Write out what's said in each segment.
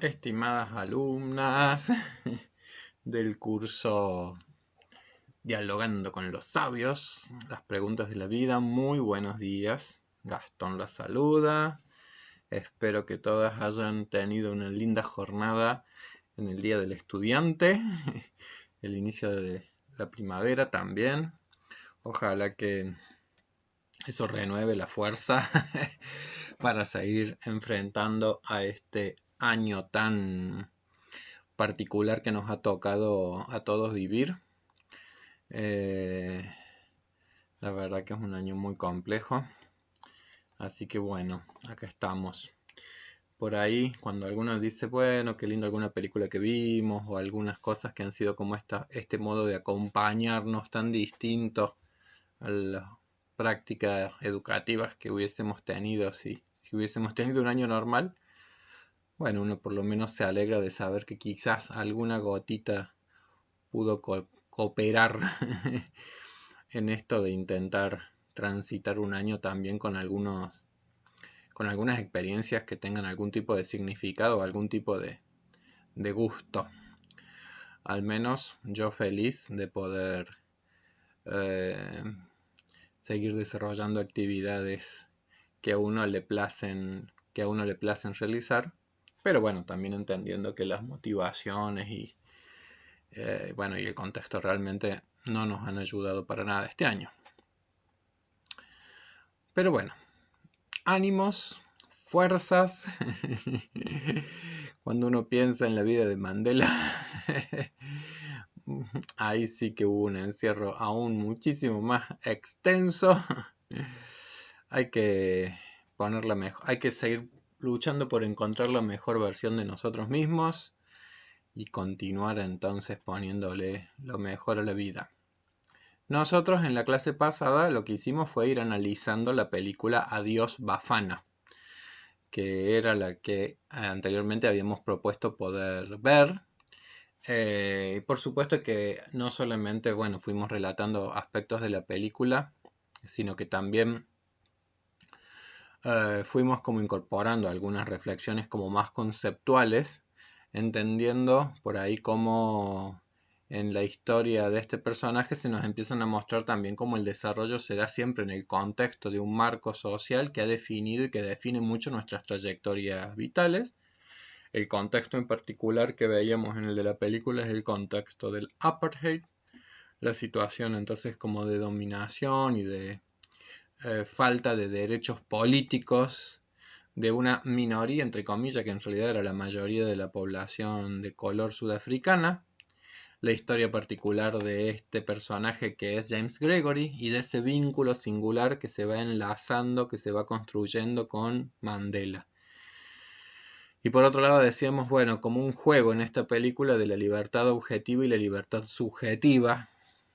Estimadas alumnas del curso Dialogando con los Sabios, las preguntas de la vida, muy buenos días. Gastón las saluda. Espero que todas hayan tenido una linda jornada en el Día del Estudiante, el inicio de la primavera también. Ojalá que eso renueve la fuerza para seguir enfrentando a este año tan particular que nos ha tocado a todos vivir. Eh, la verdad que es un año muy complejo. Así que bueno, acá estamos. Por ahí, cuando alguno dice, bueno, qué lindo alguna película que vimos, o algunas cosas que han sido como este modo de acompañarnos tan distinto a las prácticas educativas que hubiésemos tenido si hubiésemos tenido un año normal. Bueno, uno por lo menos se alegra de saber que quizás alguna gotita pudo cooperar en esto de intentar transitar un año también con algunas experiencias que tengan algún tipo de significado o algún tipo de gusto. Al menos yo feliz de poder eh, seguir desarrollando actividades que a uno le placen realizar, pero bueno, también entendiendo que las motivaciones y bueno, y el contexto realmente no nos han ayudado para nada este año. Pero bueno, ánimos, fuerzas. Cuando uno piensa en la vida de Mandela, ahí sí que hubo un encierro aún muchísimo más extenso. Hay que ponerla mejor, hay que seguir luchando por encontrar la mejor versión de nosotros mismos y continuar entonces poniéndole lo mejor a la vida. Nosotros en la clase pasada lo que hicimos fue ir analizando la película Adiós Bafana, que era la que anteriormente habíamos propuesto poder ver. Por supuesto que no solamente, bueno, fuimos relatando aspectos de la película, sino que también fuimos como incorporando algunas reflexiones como más conceptuales, entendiendo por ahí cómo en la historia de este personaje se nos empiezan a mostrar también cómo el desarrollo se da siempre en el contexto de un marco social que ha definido y que define mucho nuestras trayectorias vitales. El contexto en particular que veíamos en el de la película es el contexto del apartheid, la situación entonces como de dominación y de falta de derechos políticos de una minoría, entre comillas, que en realidad era la mayoría de la población de color sudafricana, la historia particular de este personaje que es James Gregory y de ese vínculo singular que se va enlazando, que se va construyendo con Mandela. Y por otro lado decíamos, bueno, como un juego en esta película de la libertad objetiva y la libertad subjetiva.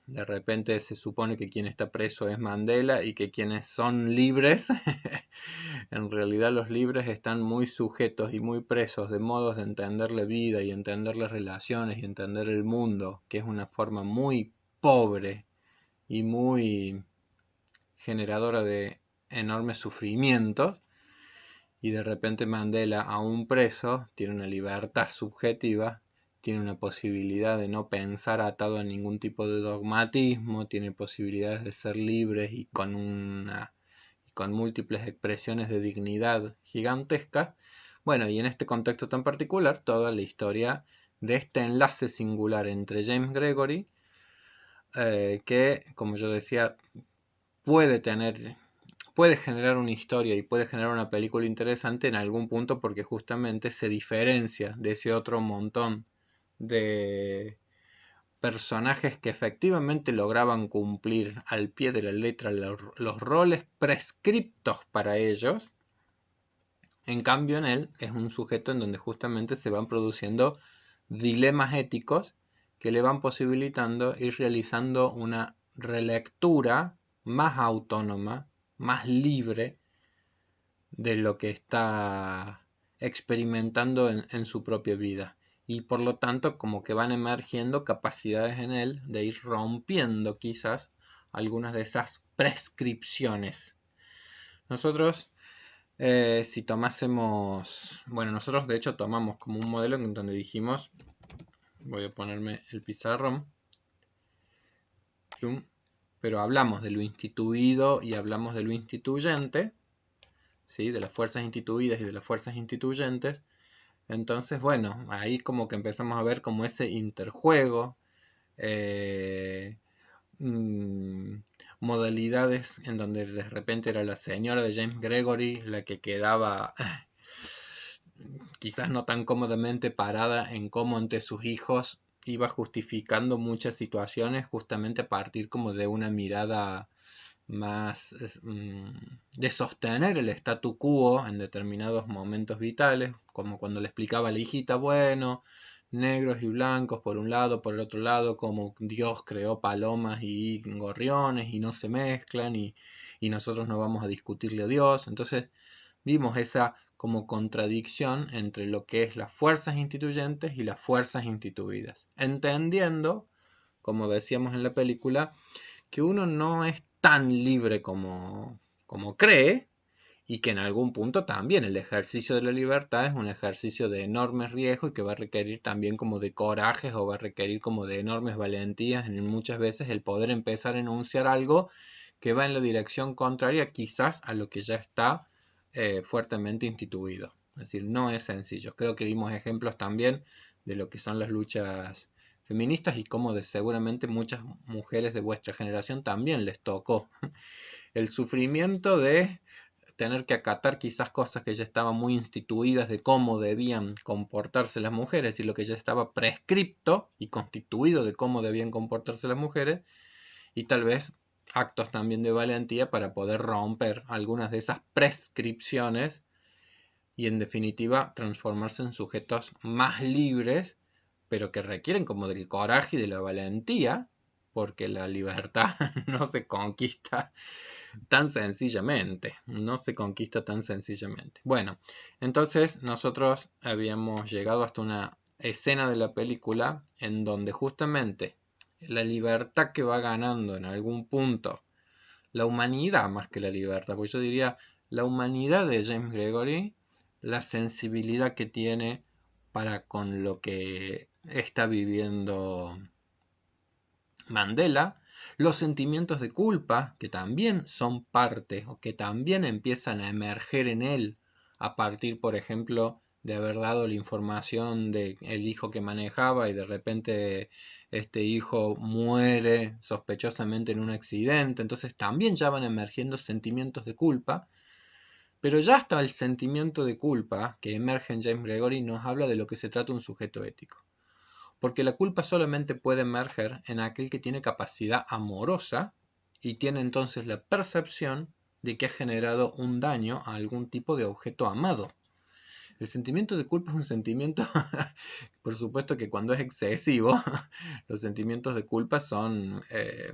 De repente se supone que quien está preso es Mandela y que quienes son libres, en realidad los libres están muy sujetos y muy presos de modos de entender la vida y entender las relaciones y entender el mundo, que es una forma muy pobre y muy generadora de enormes sufrimientos. Y de repente Mandela, aún preso, tiene una libertad subjetiva, tiene una posibilidad de no pensar atado a ningún tipo de dogmatismo, tiene posibilidades de ser libres y con múltiples expresiones de dignidad gigantescas. Bueno, y en este contexto tan particular, toda la historia de este enlace singular entre James Gregory, que, como yo decía, puede generar una historia y puede generar una película interesante en algún punto porque justamente se diferencia de ese otro montón de personajes que efectivamente lograban cumplir al pie de la letra los roles prescriptos para ellos. En cambio, en él es un sujeto en donde justamente se van produciendo dilemas éticos que le van posibilitando ir realizando una relectura más autónoma, más libre de lo que está experimentando en su propia vida. Y por lo tanto, como que van emergiendo capacidades en él de ir rompiendo quizás algunas de esas prescripciones. Nosotros Si tomásemos, bueno, nosotros de hecho tomamos como un modelo en donde dijimos, voy a ponerme el pizarrón, pero hablamos de lo instituido y hablamos de lo instituyente, ¿sí? De las fuerzas instituidas y de las fuerzas instituyentes. Entonces, bueno, ahí como que empezamos a ver como ese interjuego, eh, mm, modalidades en donde de repente era la señora de James Gregory la que quedaba quizás no tan cómodamente parada en cómo ante sus hijos iba justificando muchas situaciones justamente a partir como de una mirada más de sostener el statu quo en determinados momentos vitales, como cuando le explicaba a la hijita, bueno, negros y blancos por un lado, por el otro lado, como Dios creó palomas y gorriones y no se mezclan y nosotros no vamos a discutirle a Dios. Entonces vimos esa como contradicción entre lo que es las fuerzas instituyentes y las fuerzas instituidas, entendiendo, como decíamos en la película, que uno no es tan libre como cree y que en algún punto también el ejercicio de la libertad es un ejercicio de enormes riesgos y que va a requerir también como de corajes o va a requerir como de enormes valentías en muchas veces el poder empezar a enunciar algo que va en la dirección contraria quizás a lo que ya está fuertemente instituido. Es decir, no es sencillo. Creo que dimos ejemplos también de lo que son las luchas feministas y cómo de seguramente muchas mujeres de vuestra generación también les tocó el sufrimiento de tener que acatar quizás cosas que ya estaban muy instituidas de cómo debían comportarse las mujeres y lo que ya estaba prescripto y constituido de cómo debían comportarse las mujeres y tal vez actos también de valentía para poder romper algunas de esas prescripciones y en definitiva transformarse en sujetos más libres, pero que requieren como del coraje y de la valentía, porque la libertad no se conquista tan sencillamente, no se conquista tan sencillamente. Bueno, entonces nosotros habíamos llegado hasta una escena de la película en donde justamente la libertad que va ganando en algún punto, la humanidad más que la libertad, porque yo diría la humanidad de James Gregory, la sensibilidad que tiene para con lo que está viviendo Mandela, los sentimientos de culpa, que también son parte o que también empiezan a emerger en él a partir, por ejemplo, de haber dado la información de el hijo que manejaba y de repente este hijo muere sospechosamente en un accidente, entonces también ya van emergiendo sentimientos de culpa, pero ya hasta el sentimiento de culpa que emerge en James Gregory nos habla de lo que se trata un sujeto ético. Porque la culpa solamente puede emerger en aquel que tiene capacidad amorosa y tiene entonces la percepción de que ha generado un daño a algún tipo de objeto amado. El sentimiento de culpa es un sentimiento, por supuesto que cuando es excesivo, los sentimientos de culpa son eh,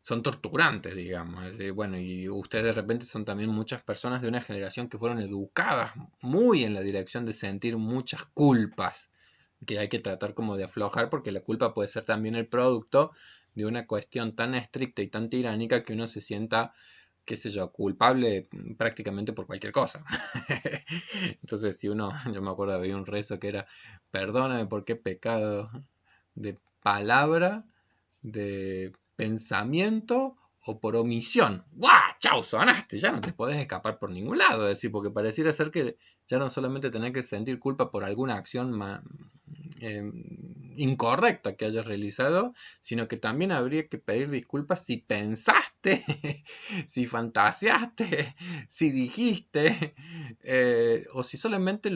son torturantes, digamos. Es decir, bueno, y ustedes de repente son también muchas personas de una generación que fueron educadas muy en la dirección de sentir muchas culpas que hay que tratar como de aflojar porque la culpa puede ser también el producto de una cuestión tan estricta y tan tiránica que uno se sienta, qué sé yo, culpable prácticamente por cualquier cosa. Entonces, si uno, yo me acuerdo, había un rezo que era, perdóname por qué pecado de palabra, de pensamiento o por omisión. ¡Guau! ¡Chau! Sonaste, ya no te podés escapar por ningún lado, es decir, porque pareciera ser que ya no solamente tenés que sentir culpa por alguna acción eh, incorrecta que hayas realizado, sino que también habría que pedir disculpas si pensaste, si fantaseaste, si dijiste, o si solamente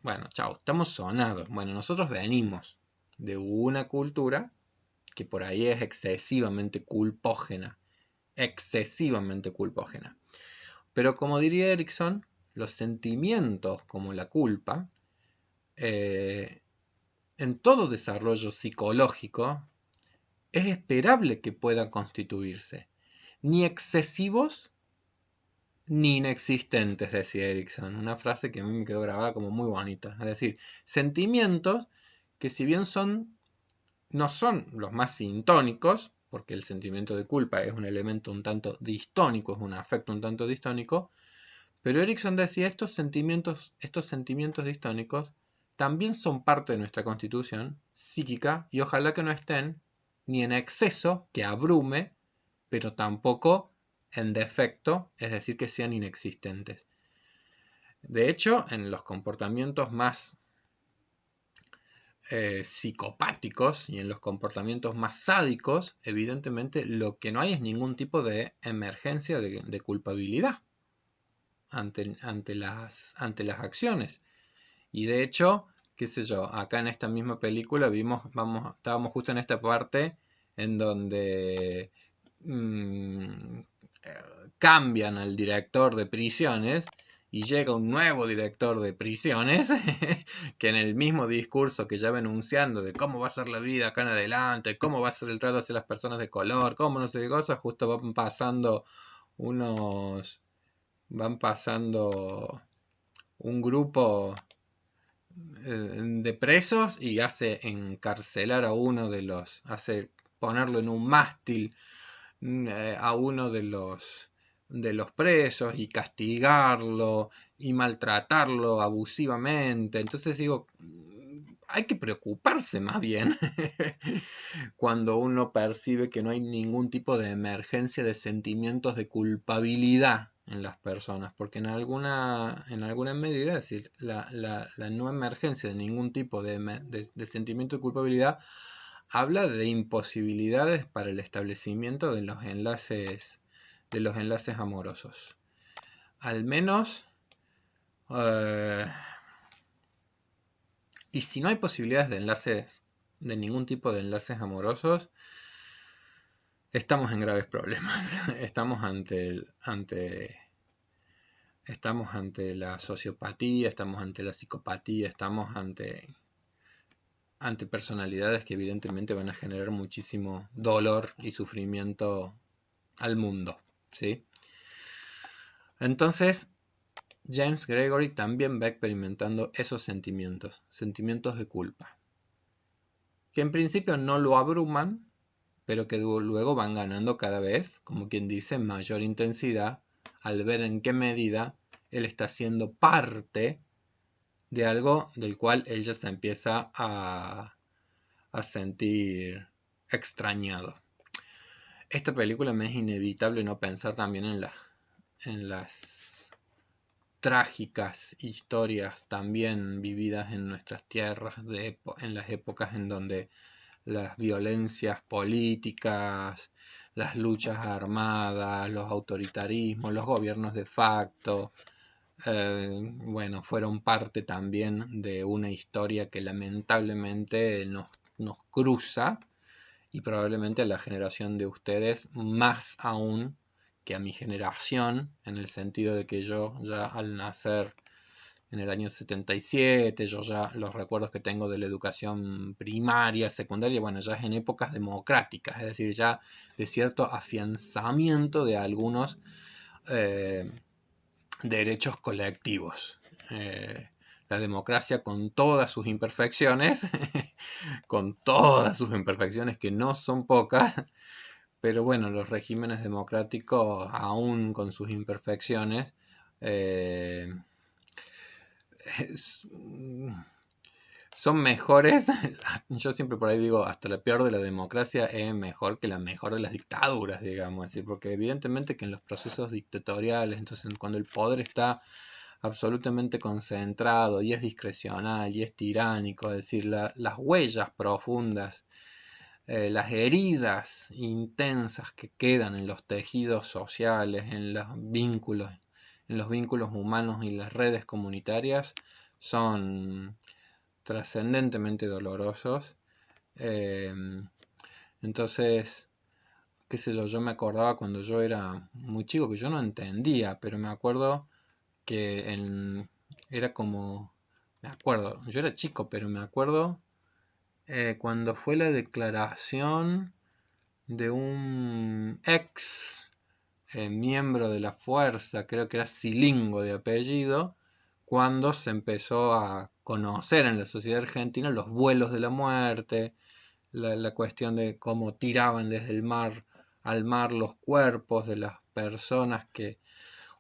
bueno, chao, estamos sonados. Bueno, nosotros venimos de una cultura que por ahí es excesivamente culpógena, excesivamente culpógena. Pero como diría Erickson, los sentimientos como la culpa, en todo desarrollo psicológico, es esperable que puedan constituirse, ni excesivos ni inexistentes, decía Erickson, una frase que a mí me quedó grabada como muy bonita. Es decir, sentimientos que si bien no son los más sintónicos, porque el sentimiento de culpa es un elemento un tanto distónico, es un afecto un tanto distónico, pero Erickson decía estos sentimientos distónicos también son parte de nuestra constitución psíquica y ojalá que no estén ni en exceso, que abrume, pero tampoco en defecto, es decir, que sean inexistentes. De hecho, en los comportamientos más psicopáticos y en los comportamientos más sádicos, evidentemente lo que no hay es ningún tipo de emergencia de culpabilidad ante las acciones. Y de hecho, qué sé yo, acá en esta misma película estábamos justo en esta parte en donde mmm, cambian al director de prisiones y llega un nuevo director de prisiones que en el mismo discurso que ya va enunciando de cómo va a ser la vida acá en adelante, cómo va a ser el trato hacia las personas de color, cómo no sé qué cosas, justo van pasando un grupo de presos y hace encarcelar a uno hace ponerlo en un mástil a uno de los presos y castigarlo y maltratarlo abusivamente. Entonces digo, hay que preocuparse más bien cuando uno percibe que no hay ningún tipo de emergencia de sentimientos de culpabilidad en las personas, porque en alguna medida, es decir, la no emergencia de ningún tipo de sentimiento de culpabilidad habla de imposibilidades para el establecimiento de los enlaces amorosos. Al menos, eh, y si no hay posibilidades de ningún tipo de enlaces amorosos, estamos en graves problemas. Estamos ante la sociopatía, estamos ante la psicopatía, estamos ante personalidades que evidentemente van a generar muchísimo dolor y sufrimiento al mundo, ¿sí? Entonces, James Gregory también va experimentando esos sentimientos de culpa, que en principio no lo abruman, pero que luego van ganando cada vez, como quien dice, mayor intensidad al ver en qué medida él está siendo parte de algo del cual él ya se empieza a sentir extrañado. Esta película me es inevitable no pensar también en las trágicas historias también vividas en nuestras tierras, en las épocas en donde las violencias políticas, las luchas armadas, los autoritarismos, los gobiernos de facto, bueno, fueron parte también de una historia que lamentablemente nos cruza y probablemente a la generación de ustedes más aún que a mi generación, en el sentido de que yo ya al nacer en el año 77, yo ya los recuerdos que tengo de la educación primaria, secundaria, bueno, ya es en épocas democráticas, es decir, ya de cierto afianzamiento de algunos derechos colectivos. La democracia con todas sus imperfecciones, con todas sus imperfecciones que no son pocas, pero bueno, los regímenes democráticos, aún con sus imperfecciones, eh, son mejores. Yo siempre por ahí digo, hasta la peor de la democracia es mejor que la mejor de las dictaduras, digamos, decir, porque evidentemente que en los procesos dictatoriales, entonces cuando el poder está absolutamente concentrado y es discrecional y es tiránico, es decir, las huellas profundas, las heridas intensas que quedan en los tejidos sociales, en los vínculos humanos y las redes comunitarias son trascendentemente dolorosos. Eh, entonces, qué sé yo me acordaba cuando yo era muy chico que yo no entendía, pero me acuerdo que era como, me acuerdo, yo era chico, pero me acuerdo cuando fue la declaración de un ex miembro de la fuerza, creo que era Silingo de apellido, cuando se empezó a conocer en la sociedad argentina los vuelos de la muerte, la cuestión de cómo tiraban desde el mar al mar los cuerpos de las personas que...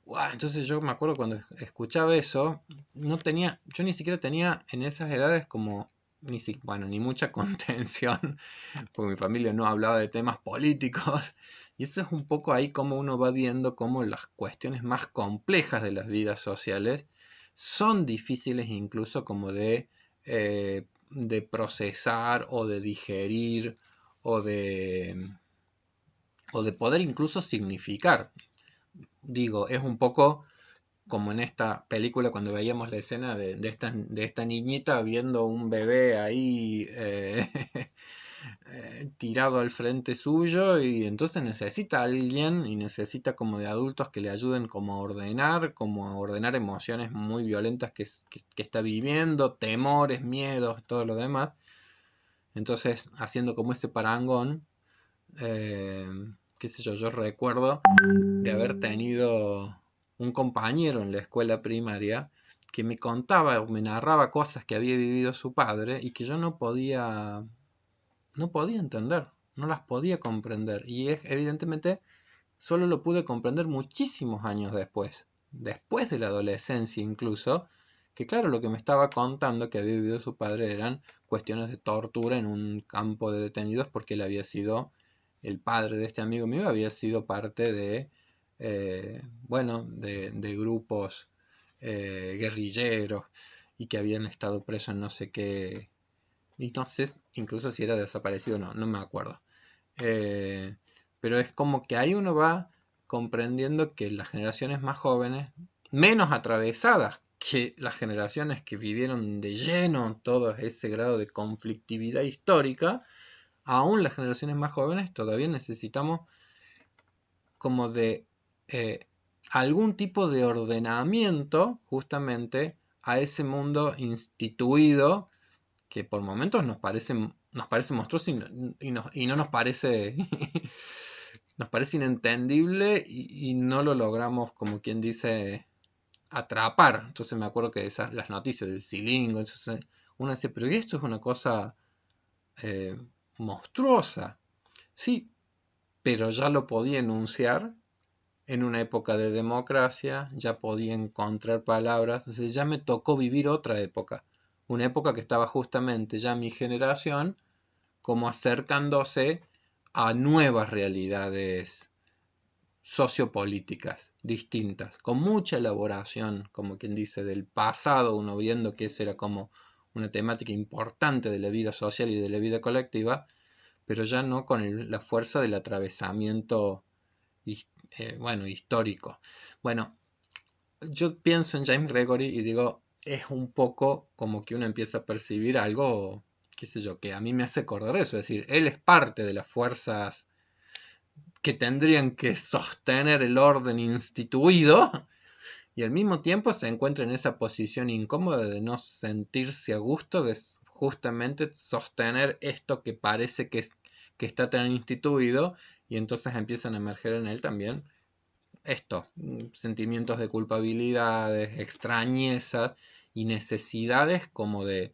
¡Guau! Entonces yo me acuerdo cuando escuchaba eso, no tenía, yo ni siquiera tenía en esas edades como, bueno, ni mucha contención, porque mi familia no hablaba de temas políticos, y eso es un poco ahí como uno va viendo cómo las cuestiones más complejas de las vidas sociales son difíciles incluso como de procesar o de digerir o de, o de poder incluso significar. Digo, es un poco como en esta película cuando veíamos la escena de esta niñita viendo un bebé ahí tirado al frente suyo y entonces necesita a alguien y necesita como de adultos que le ayuden como a ordenar emociones muy violentas que está viviendo, temores, miedos, todo lo demás. Entonces, haciendo como ese parangón, eh, qué sé yo, yo recuerdo de haber tenido un compañero en la escuela primaria que me contaba o me narraba cosas que había vivido su padre y que yo no podía entender, no las podía comprender. Y evidentemente solo lo pude comprender muchísimos años después de la adolescencia incluso, que claro, lo que me estaba contando que había vivido su padre eran cuestiones de tortura en un campo de detenidos porque él había sido, el padre de este amigo mío había sido parte bueno, de grupos guerrilleros y que habían estado presos en no sé qué, entonces, incluso si era desaparecido, no me acuerdo. Eh, pero es como que ahí uno va comprendiendo que las generaciones más jóvenes, menos atravesadas que las generaciones que vivieron de lleno todo ese grado de conflictividad histórica, aún las generaciones más jóvenes todavía necesitamos como de eh, algún tipo de ordenamiento justamente a ese mundo instituido que por momentos nos parece monstruoso y no nos parece, nos parece inentendible y no lo logramos, como quien dice, atrapar. Entonces me acuerdo que las noticias del Cilingo, entonces uno dice, pero esto es una cosa eh, monstruosa. Sí, pero ya lo podía enunciar en una época de democracia, ya podía encontrar palabras, entonces ya me tocó vivir otra época, una época que estaba justamente ya mi generación como acercándose a nuevas realidades sociopolíticas distintas, con mucha elaboración, como quien dice, del pasado, uno viendo que esa era como una temática importante de la vida social y de la vida colectiva, pero ya no con la fuerza del atravesamiento bueno, histórico. Bueno, yo pienso en James Gregory y digo, es un poco como que uno empieza a percibir algo, qué sé yo, que a mí me hace acordar eso, es decir, él es parte de las fuerzas que tendrían que sostener el orden instituido y al mismo tiempo se encuentra en esa posición incómoda de no sentirse a gusto de justamente sostener esto que parece que está tan instituido y entonces empiezan a emerger en él también sentimientos de culpabilidades, extrañezas y necesidades como de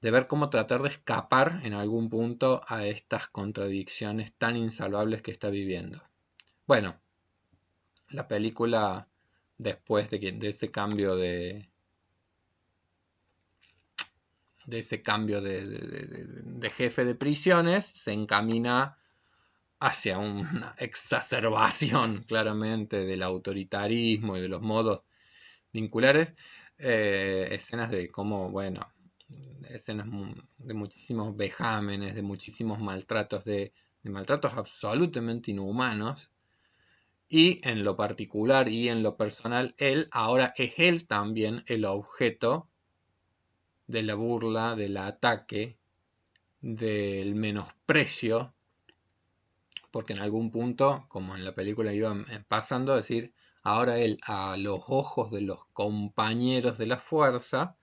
ver cómo tratar de escapar en algún punto a estas contradicciones tan insalvables que está viviendo. Bueno, la película después de ese cambio de jefe de prisiones se encamina hacia una exacerbación claramente del autoritarismo y de los modos vinculares, escenas de cómo, bueno, escenas de muchísimos vejámenes, de muchísimos maltratos, de maltratos absolutamente inhumanos. Y en lo particular y en lo personal, él ahora es él también el objeto de la burla, del ataque, del menosprecio, porque en algún punto, como en la película iba pasando, a decir, ahora él a los ojos de los compañeros de la fuerza,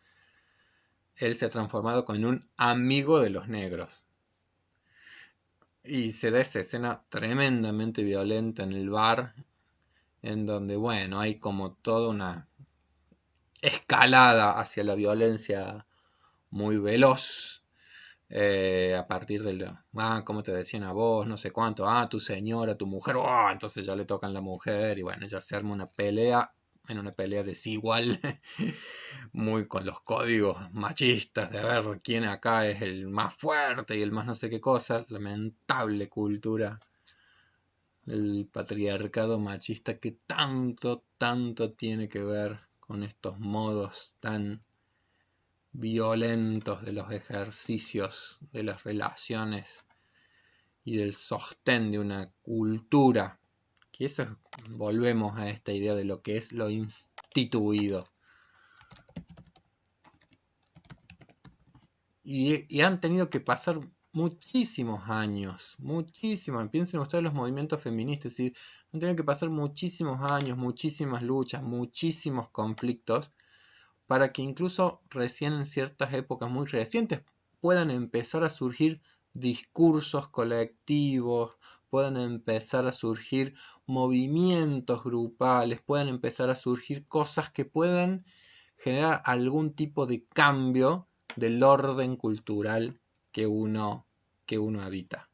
él se ha transformado en un amigo de los negros. Y se da esa escena tremendamente violenta en el bar, en donde, bueno, hay como toda una escalada hacia la violencia muy veloz, a partir de cómo te decían a vos, no sé cuánto, tu señora, tu mujer, entonces ya le tocan la mujer y bueno, ya se arma una pelea, en una pelea desigual, muy con los códigos machistas de ver quién acá es el más fuerte y el más no sé qué cosa, lamentable cultura del patriarcado machista que tanto, tanto tiene que ver con estos modos tan violentos de los ejercicios, de las relaciones y del sostén de una cultura, que eso volvemos a esta idea de lo que es lo instituido. Y han tenido que pasar muchísimos años, muchísimos, piensen ustedes los movimientos feministas, ¿sí? Han tenido que pasar muchísimos años, muchísimas luchas, muchísimos conflictos, para que incluso recién en ciertas épocas muy recientes puedan empezar a surgir discursos colectivos, puedan empezar a surgir movimientos grupales, puedan empezar a surgir cosas que puedan generar algún tipo de cambio del orden cultural que uno habita.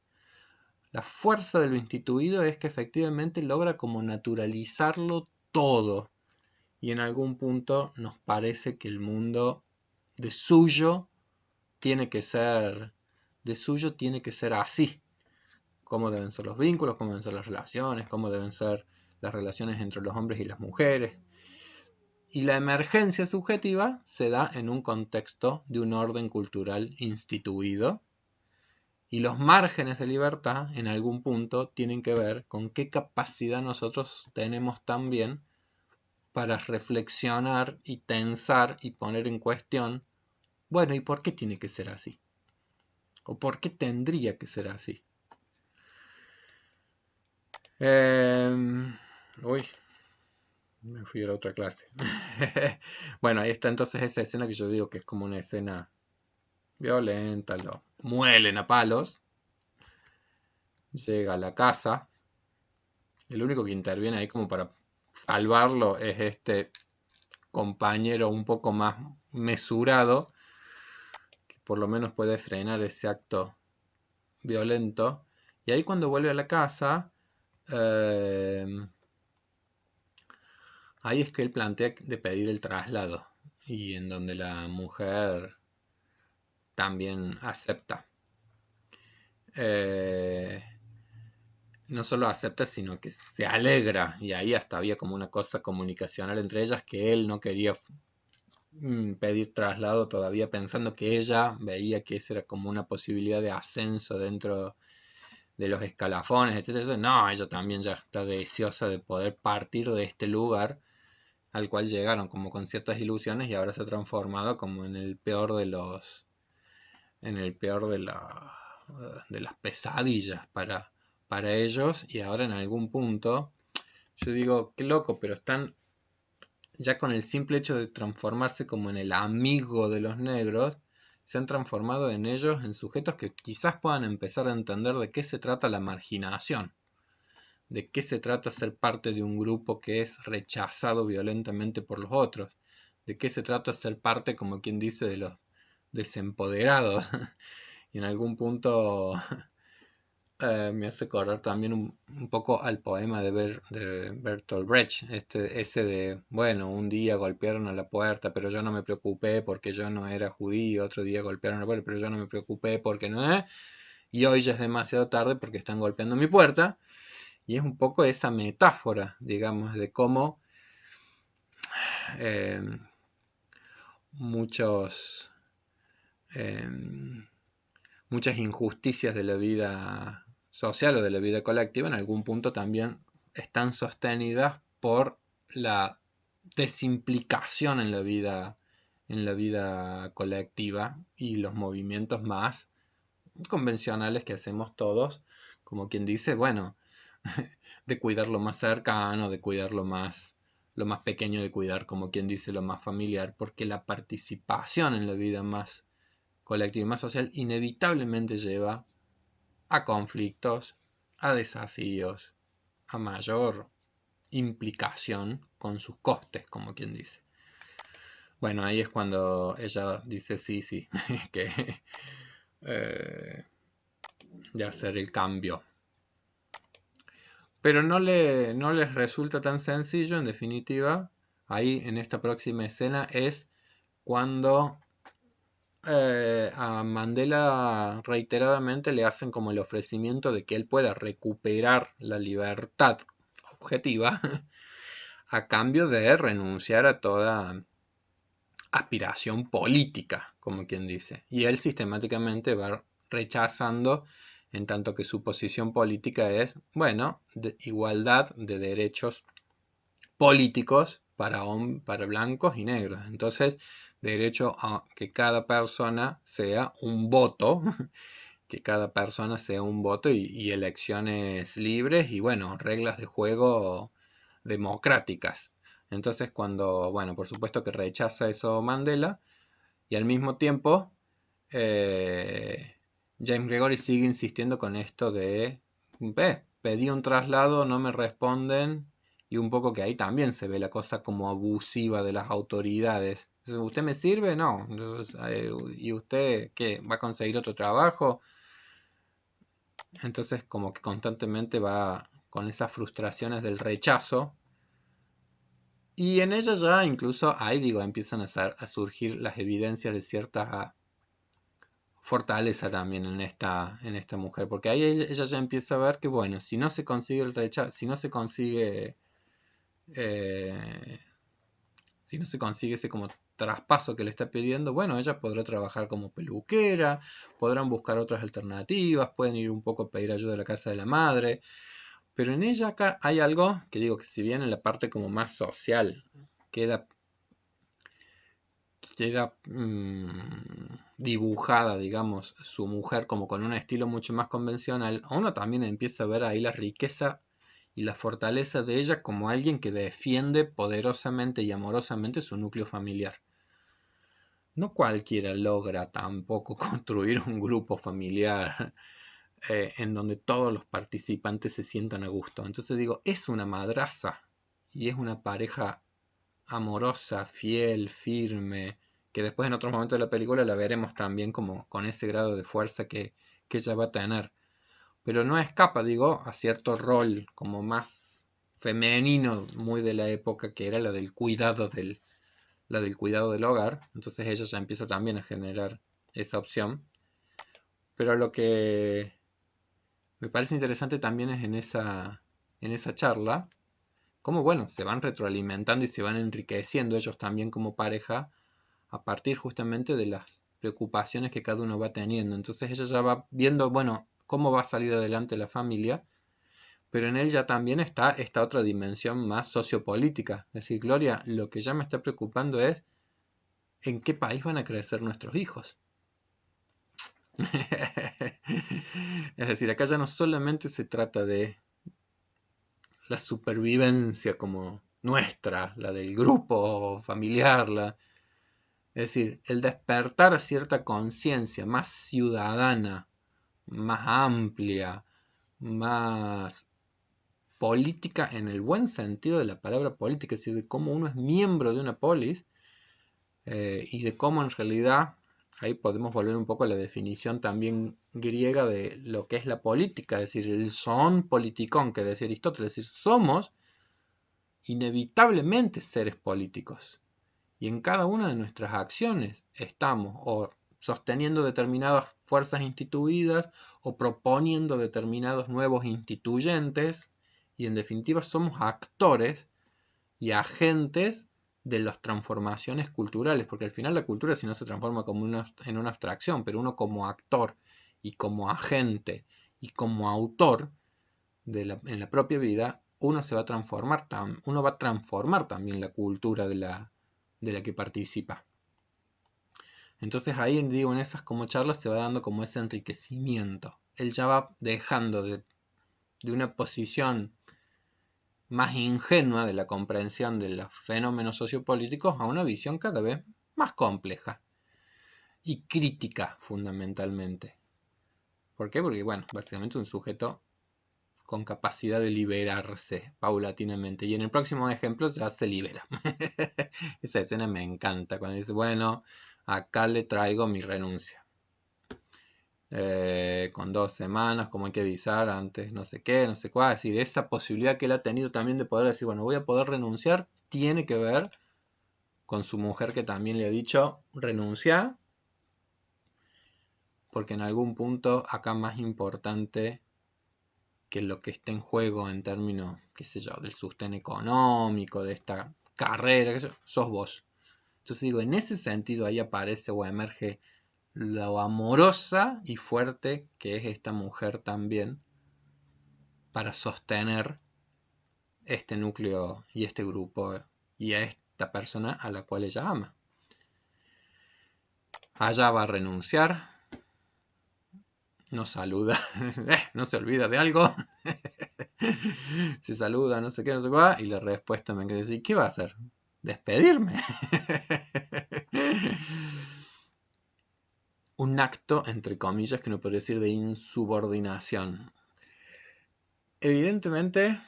La fuerza de lo instituido es que efectivamente logra como naturalizarlo todo, y en algún punto nos parece que el mundo de suyo tiene que ser así. Cómo deben ser los vínculos, cómo deben ser las relaciones, cómo deben ser las relaciones entre los hombres y las mujeres. Y la emergencia subjetiva se da en un contexto de un orden cultural instituido, y los márgenes de libertad en algún punto tienen que ver con qué capacidad nosotros tenemos también para reflexionar y tensar y poner en cuestión, bueno, ¿y por qué tiene que ser así? ¿O por qué tendría que ser así? Uy, me fui a la otra clase. Bueno, ahí está entonces esa escena que yo digo que es como una escena violenta, lo muelen a palos, llega a la casa, el único que interviene ahí como para salvarlo es este compañero un poco más mesurado, que por lo menos puede frenar ese acto violento. Y ahí cuando vuelve a la casa, ahí es que él plantea de pedir el traslado, y en donde la mujer también acepta. Eh, no solo acepta, sino que se alegra, y ahí hasta había como una cosa comunicacional entre ellas, que él no quería pedir traslado todavía, pensando que ella veía que esa era como una posibilidad de ascenso dentro de los escalafones, etcétera. No, ella también ya está deseosa de poder partir de este lugar al cual llegaron como con ciertas ilusiones, y ahora se ha transformado como en el peor de los, en el peor de las pesadillas para ellos. Y ahora en algún punto yo digo, qué loco, pero están ya con el simple hecho de transformarse como en el amigo de los negros, se han transformado en ellos, en sujetos que quizás puedan empezar a entender de qué se trata la marginación, de qué se trata ser parte de un grupo que es rechazado violentamente por los otros, de qué se trata ser parte, como quien dice, de los desempoderados. Y en algún punto me hace acordar también un poco al poema de Bertolt Brecht, ese de, bueno, un día golpearon a la puerta, pero yo no me preocupé porque yo no era judío, otro día golpearon a la puerta, pero yo no me preocupé porque no es, y hoy ya es demasiado tarde porque están golpeando mi puerta. Y es un poco esa metáfora, digamos, de cómo eh, muchos, eh, muchas injusticias de la vida social o de la vida colectiva en algún punto también están sostenidas por la desimplicación en la vida colectiva y los movimientos más convencionales que hacemos todos, como quien dice, bueno, de cuidar lo más cercano, de cuidar lo más pequeño, de cuidar, como quien dice, lo más familiar, porque la participación en la vida más colectiva y más social inevitablemente lleva a conflictos, a desafíos, a mayor implicación con sus costes, como quien dice. Bueno, ahí es cuando ella dice sí, sí, que eh, de hacer el cambio. Pero no les resulta tan sencillo, en definitiva. Ahí en esta próxima escena es cuando a Mandela reiteradamente le hacen como el ofrecimiento de que él pueda recuperar la libertad objetiva a cambio de renunciar a toda aspiración política, como quien dice. Y él sistemáticamente va rechazando, en tanto que su posición política es, bueno, de igualdad de derechos políticos para blancos y negros. Entonces, derecho a que cada persona sea un voto, que cada persona sea un voto y elecciones libres y, bueno, reglas de juego democráticas. Entonces, cuando, bueno, por supuesto que rechaza eso Mandela, y al mismo tiempo, eh, James Gregory sigue insistiendo con esto de, pedí un traslado, no me responden, y un poco que ahí también se ve la cosa como abusiva de las autoridades. ¿Usted me sirve? No. ¿Y usted qué? ¿Va a conseguir otro trabajo? Entonces como que constantemente va con esas frustraciones del rechazo. Y en ella ya incluso ahí digo, empiezan a surgir las evidencias de cierta fortaleza también en esta mujer, porque ahí ella ya empieza a ver que, bueno, si no se consigue el rechazo, eh, si no se consigue ese como traspaso que le está pidiendo, bueno, ella podrá trabajar como peluquera, podrán buscar otras alternativas, pueden ir un poco a pedir ayuda a la casa de la madre, pero en ella acá hay algo que digo que si bien en la parte como más social queda dibujada, digamos, su mujer como con un estilo mucho más convencional, uno también empieza a ver ahí la riqueza y la fortaleza de ella como alguien que defiende poderosamente y amorosamente su núcleo familiar. No cualquiera logra tampoco construir un grupo familiar en donde todos los participantes se sientan a gusto. Entonces digo, es una madraza y es una pareja amorosa, fiel, firme, que después en otros momentos de la película la veremos también como con ese grado de fuerza que ella va a tener. Pero no escapa, digo, a cierto rol como más femenino, muy de la época, que era la del cuidado del hogar. Entonces ella ya empieza también a generar esa opción. Pero lo que me parece interesante también es en esa charla, cómo, bueno, se van retroalimentando y se van enriqueciendo ellos también como pareja a partir justamente de las preocupaciones que cada uno va teniendo. Entonces ella ya va viendo, bueno, cómo va a salir adelante la familia, pero en él ya también está esta otra dimensión más sociopolítica. Es decir, Gloria, lo que ya me está preocupando es en qué país van a crecer nuestros hijos. Es decir, acá ya no solamente se trata de la supervivencia como nuestra, la del grupo familiar, es decir, el despertar a cierta conciencia más ciudadana, más amplia, más política en el buen sentido de la palabra política, es decir, de cómo uno es miembro de una polis y de cómo en realidad, ahí podemos volver un poco a la definición también griega de lo que es la política, es decir, el son politikon que decía Aristóteles, es decir, somos inevitablemente seres políticos. Y en cada una de nuestras acciones estamos o sosteniendo determinadas fuerzas instituidas o proponiendo determinados nuevos instituyentes y en definitiva somos actores y agentes de las transformaciones culturales, porque al final la cultura si no se transforma como en una abstracción, pero uno como actor y como agente y como autor en la propia vida, uno se va a transformar, uno va a transformar también la cultura de la que participa. Entonces ahí digo, en esas como charlas se va dando como ese enriquecimiento. Él ya va dejando de una posición más ingenua de la comprensión de los fenómenos sociopolíticos a una visión cada vez más compleja y crítica fundamentalmente. ¿Por qué? Porque, bueno, básicamente un sujeto con capacidad de liberarse paulatinamente. Y en el próximo ejemplo ya se libera. Esa escena me encanta, cuando dice, bueno, acá le traigo mi renuncia. con 2 semanas, como hay que avisar antes, no sé qué, no sé cuál. Es decir, esa posibilidad que él ha tenido también de poder decir, bueno, voy a poder renunciar, tiene que ver con su mujer que también le ha dicho, renuncia, porque en algún punto acá más importante que lo que está en juego en términos, qué sé yo, del sostén económico, de esta carrera, qué sé yo, sos vos. Entonces digo, en ese sentido ahí aparece o emerge lo amorosa y fuerte que es esta mujer también para sostener este núcleo y este grupo y a esta persona a la cual ella ama. Allá va a renunciar, no saluda, no se olvida de algo, se saluda, no sé qué, no sé qué, y la respuesta me queda decir, ¿qué va a hacer? ¿Despedirme? Un acto, entre comillas, que no puedo decir de insubordinación. Evidentemente,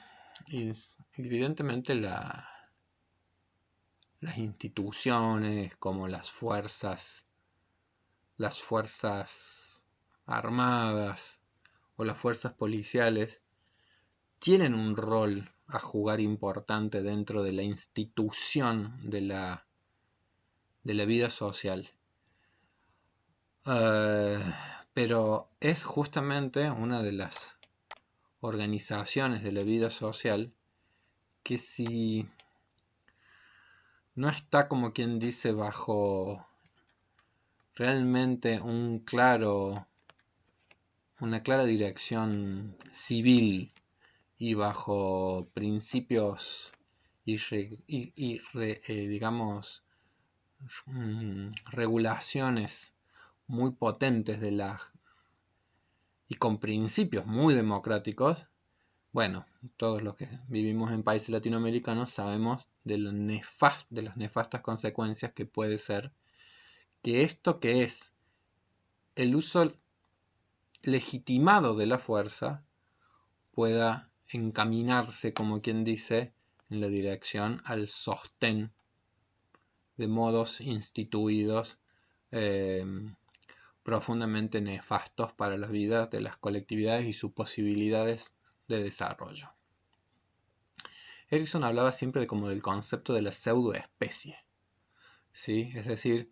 evidentemente las instituciones como las fuerzas armadas o las fuerzas policiales tienen un rol a jugar importante dentro de la institución de la vida social. Pero es justamente una de las organizaciones de la vida social que si no está, como quien dice, bajo realmente una clara dirección civil y bajo principios digamos, regulaciones muy potentes y con principios muy democráticos, bueno, todos los que vivimos en países latinoamericanos sabemos de las nefastas consecuencias que puede ser que esto que es el uso legitimado de la fuerza pueda encaminarse, como quien dice, en la dirección al sostén de modos instituidos eh, profundamente nefastos para las vidas de las colectividades y sus posibilidades de desarrollo. Erickson hablaba siempre como del concepto de la pseudoespecie, ¿sí? Es decir,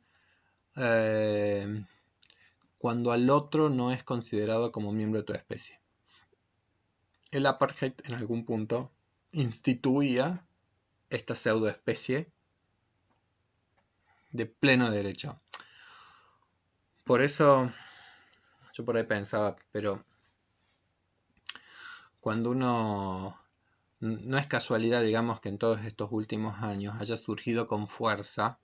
cuando al otro no es considerado como miembro de tu especie. El apartheid en algún punto instituía esta pseudoespecie de pleno derecho. Por eso yo por ahí pensaba, pero cuando uno... No es casualidad, digamos, que en todos estos últimos años haya surgido con fuerza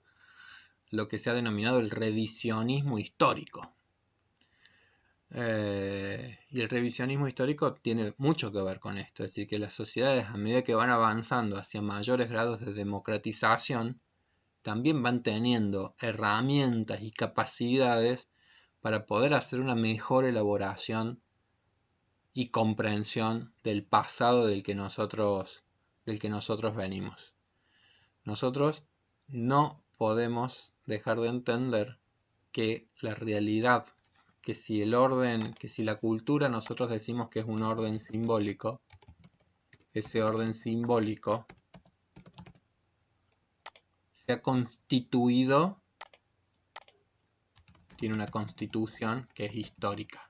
lo que se ha denominado el revisionismo histórico. Y el revisionismo histórico tiene mucho que ver con esto, es decir, que las sociedades a medida que van avanzando hacia mayores grados de democratización, también van teniendo herramientas y capacidades para poder hacer una mejor elaboración y comprensión del pasado del que nosotros venimos. Nosotros no podemos dejar de entender que la realidad, que si el orden, que si la cultura nosotros decimos que es un orden simbólico, ese orden simbólico se ha constituido, tiene una constitución que es histórica.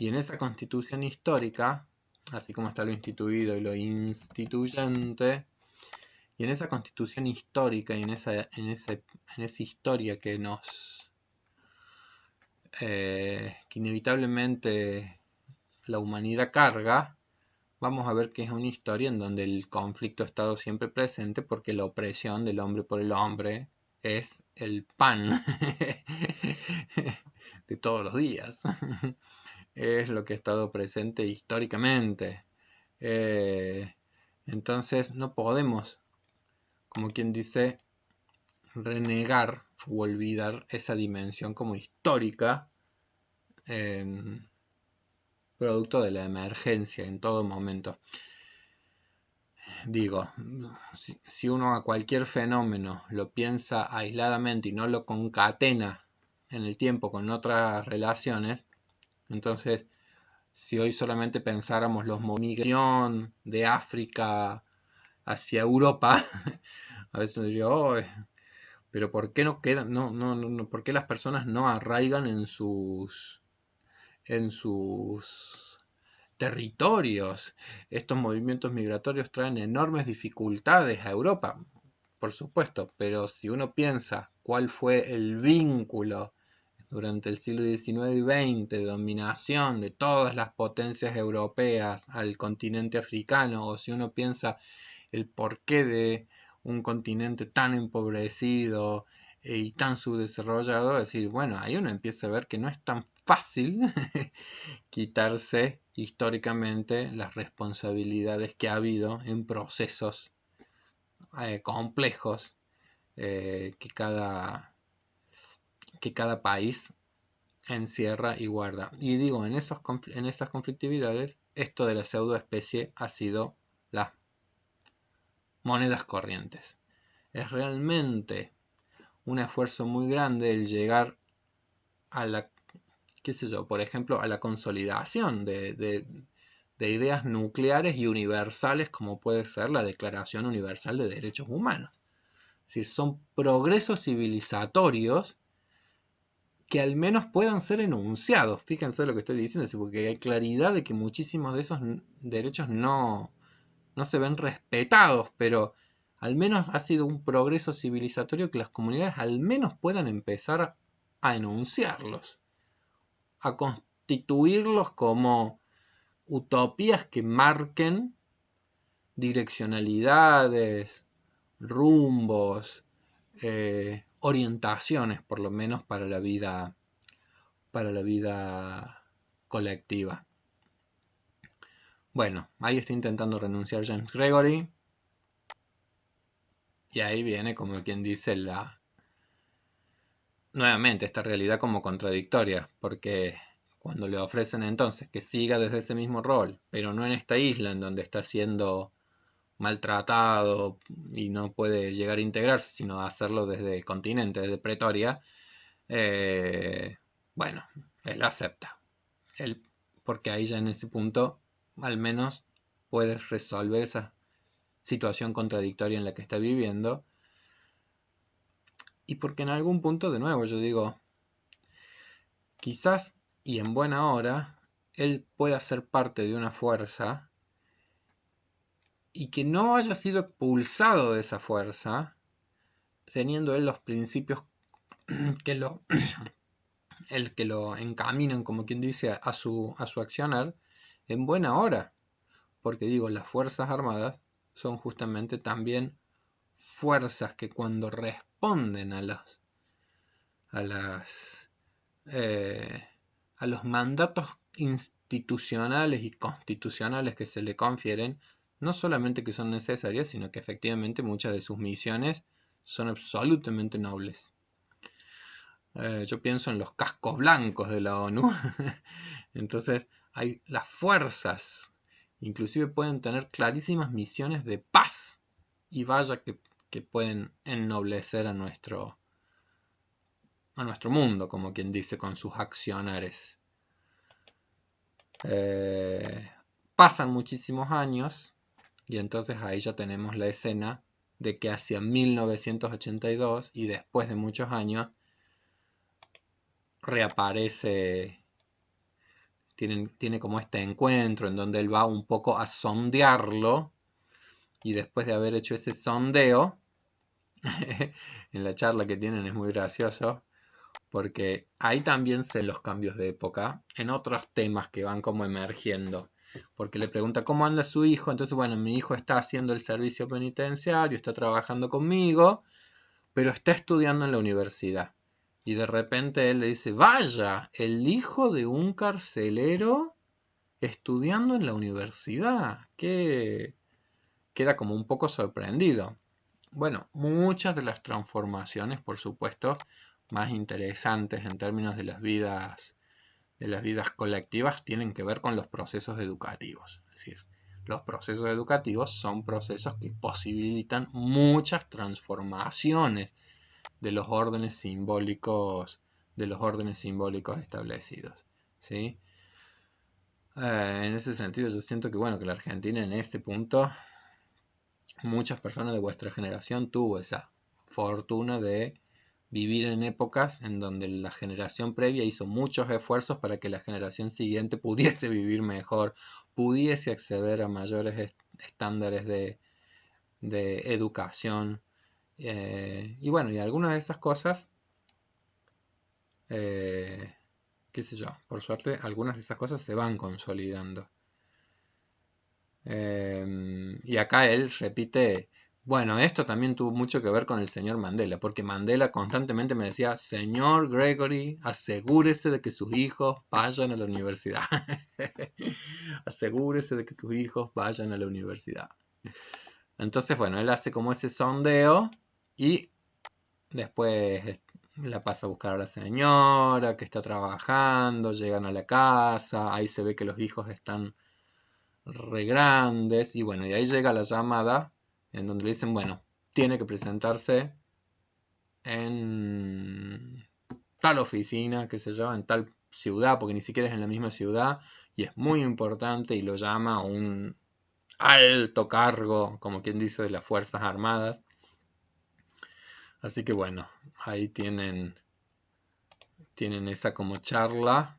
Y en esa constitución histórica, así como está lo instituido y lo instituyente, y en esa constitución histórica y en esa historia que que inevitablemente la humanidad carga, vamos a ver que es una historia en donde el conflicto ha estado siempre presente porque la opresión del hombre por el hombre es el pan de todos los días. Es lo que ha estado presente históricamente. Entonces no podemos, como quien dice, renegar o olvidar esa dimensión como histórica, producto de la emergencia en todo momento. Digo, si uno a cualquier fenómeno lo piensa aisladamente y no lo concatena en el tiempo con otras relaciones. Entonces, si hoy solamente pensáramos los migración de África hacia Europa, a veces uno diría, oh, pero ¿por qué no quedan, por qué las personas no arraigan en sus territorios? Estos movimientos migratorios traen enormes dificultades a Europa, por supuesto, pero si uno piensa cuál fue el vínculo durante el siglo XIX y XX de dominación de todas las potencias europeas al continente africano, o si uno piensa el porqué de un continente tan empobrecido y tan subdesarrollado, decir, bueno, ahí uno empieza a ver que no es tan fácil quitarse históricamente las responsabilidades que ha habido en procesos complejos que cada país encierra y guarda. Y digo, en esas conflictividades, esto de la pseudoespecie ha sido las monedas corrientes. Es realmente un esfuerzo muy grande el llegar a la, qué sé yo, por ejemplo, a la consolidación de ideas nucleares y universales como puede ser la Declaración Universal de Derechos Humanos. Es decir, son progresos civilizatorios que al menos puedan ser enunciados. Fíjense lo que estoy diciendo, porque hay claridad de que muchísimos de esos derechos no se ven respetados, pero al menos ha sido un progreso civilizatorio que las comunidades al menos puedan empezar a enunciarlos, a constituirlos como utopías que marquen direccionalidades, rumbos, orientaciones, por lo menos para la vida colectiva. Bueno, ahí está intentando renunciar James Gregory. Y ahí viene, como quien dice, nuevamente esta realidad como contradictoria, porque cuando le ofrecen entonces que siga desde ese mismo rol, pero no en esta isla en donde está siendo maltratado y no puede llegar a integrarse, sino hacerlo desde el continente, desde Pretoria, bueno, él acepta. Él, porque ahí ya en ese punto, al menos puedes resolver esa situación contradictoria en la que está viviendo. Y porque en algún punto, de nuevo, yo digo, quizás y en buena hora, él pueda ser parte de una fuerza y que no haya sido expulsado de esa fuerza, teniendo él los principios que lo encaminan, como quien dice, a su accionar, en buena hora. Porque digo, las Fuerzas Armadas son justamente también fuerzas que cuando responden a los mandatos institucionales y constitucionales que se le confieren, no solamente que son necesarias, sino que efectivamente muchas de sus misiones son absolutamente nobles. Yo pienso en los cascos blancos de la ONU. Entonces, hay las fuerzas, inclusive pueden tener clarísimas misiones de paz. Y vaya que pueden ennoblecer a nuestro mundo, como quien dice, con sus accionares. Pasan muchísimos años y entonces ahí ya tenemos la escena de que hacia 1982 y después de muchos años reaparece, tiene como este encuentro en donde él va un poco a sondearlo y después de haber hecho ese sondeo, en la charla que tienen es muy gracioso, porque ahí también se los cambios de época en otros temas que van como emergiendo. Porque le pregunta cómo anda su hijo, entonces bueno, mi hijo está haciendo el servicio penitenciario, está trabajando conmigo, pero está estudiando en la universidad. Y de repente él le dice, vaya, el hijo de un carcelero estudiando en la universidad. Que queda como un poco sorprendido. Bueno, muchas de las transformaciones, por supuesto, más interesantes en términos de las vidas colectivas tienen que ver con los procesos educativos. Es decir, los procesos educativos son procesos que posibilitan muchas transformaciones de los órdenes simbólicos de los órdenes simbólicos establecidos, ¿sí? En ese sentido yo siento que, bueno, que la Argentina en ese punto, muchas personas de vuestra generación tuvo esa fortuna de vivir en épocas en donde la generación previa hizo muchos esfuerzos para que la generación siguiente pudiese vivir mejor, pudiese acceder a mayores estándares de educación. Y bueno, y algunas de esas cosas, qué sé yo, por suerte algunas de esas cosas se van consolidando. Y acá él repite, bueno, esto también tuvo mucho que ver con el señor Mandela, porque Mandela constantemente me decía, señor Gregory, asegúrese de que sus hijos vayan a la universidad. Asegúrese de que sus hijos vayan a la universidad. Entonces, bueno, él hace como ese sondeo y después la pasa a buscar a la señora que está trabajando, llegan a la casa, ahí se ve que los hijos están re grandes y bueno, y ahí llega la llamada en donde le dicen, bueno, tiene que presentarse en tal oficina, qué sé yo, en tal ciudad, porque ni siquiera es en la misma ciudad y es muy importante y lo llama un alto cargo, como quien dice, de las Fuerzas Armadas. Así que bueno, ahí tienen esa como charla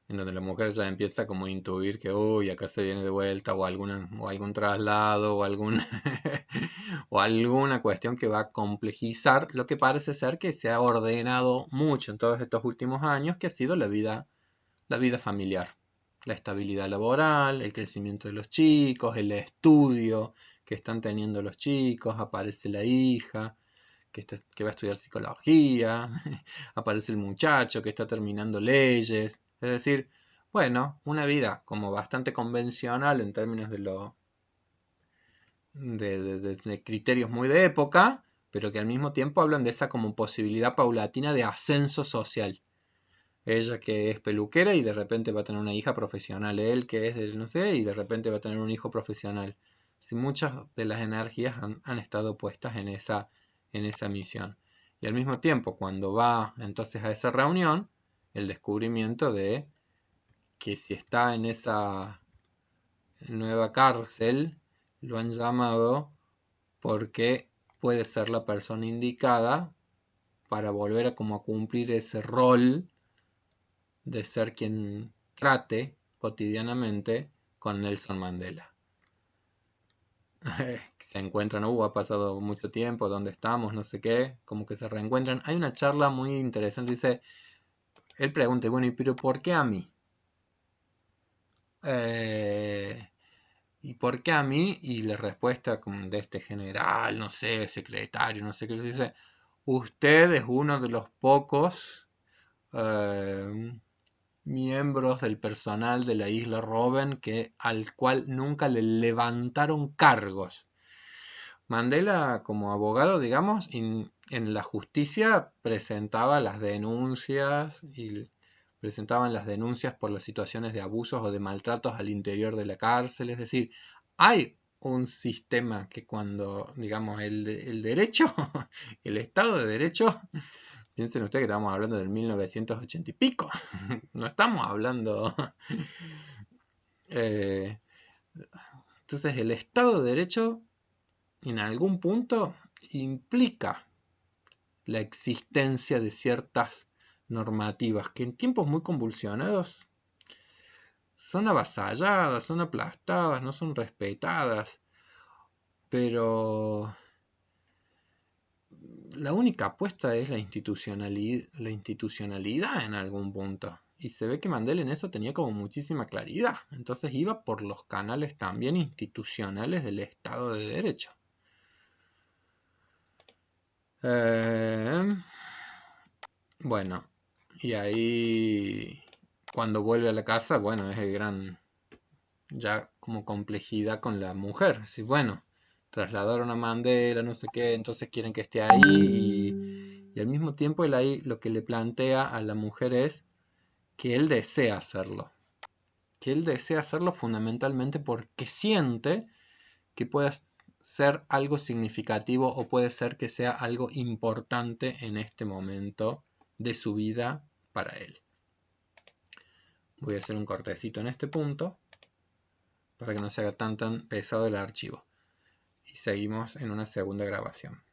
en donde la mujer ya empieza como a intuir que, uy, acá se viene de vuelta o algún traslado o o alguna cuestión que va a complejizar lo que parece ser que se ha ordenado mucho en todos estos últimos años, que ha sido la vida familiar, la estabilidad laboral, el crecimiento de los chicos, el estudio que están teniendo los chicos, aparece la hija que va a estudiar psicología, aparece el muchacho que está terminando leyes, es decir, bueno, una vida como bastante convencional en términos de criterios muy de época, pero que al mismo tiempo hablan de esa como posibilidad paulatina de ascenso social. Ella que es peluquera y de repente va a tener una hija profesional, él que es de no sé, y de repente va a tener un hijo profesional. Si muchas de las energías han estado puestas en esa misión. Y al mismo tiempo, cuando va entonces a esa reunión, el descubrimiento de que si está en esa nueva cárcel, lo han llamado porque puede ser la persona indicada para volver a como a cumplir ese rol de ser quien trate cotidianamente con Nelson Mandela. Se encuentran, ha pasado mucho tiempo, ¿dónde estamos? No sé qué, como que se reencuentran. Hay una charla muy interesante, dice, él pregunta, bueno, ¿y pero por qué a mí? ¿Y por qué a mí? Y la respuesta como de este general, no sé, secretario, no sé qué, dice, usted es uno de los pocos eh, miembros del personal de la isla Robben al cual nunca le levantaron cargos. Mandela, como abogado, digamos, en la justicia presentaba las denuncias y presentaban las denuncias por las situaciones de abusos o de maltratos al interior de la cárcel. Es decir, hay un sistema que cuando, digamos, el derecho, el Estado de Derecho, piensen ustedes que estamos hablando del 1980 y pico, no estamos hablando... Eh, entonces, el Estado de Derecho en algún punto implica la existencia de ciertas normativas que en tiempos muy convulsionados son avasalladas, son aplastadas, no son respetadas, pero la única apuesta es la institucionalidad en algún punto. Y se ve que Mandela en eso tenía como muchísima claridad. Entonces iba por los canales también institucionales del Estado de Derecho. Bueno, y ahí cuando vuelve a la casa, bueno, es el gran, ya como complejidad con la mujer. Así, bueno, trasladaron a Mandela, no sé qué, entonces quieren que esté ahí y al mismo tiempo él ahí lo que le plantea a la mujer es que él desea hacerlo. Que él desea hacerlo fundamentalmente porque siente que puede ser algo significativo o puede ser que sea algo importante en este momento de su vida para él. Voy a hacer un cortecito en este punto para que no se haga tan pesado el archivo. Y seguimos en una segunda grabación.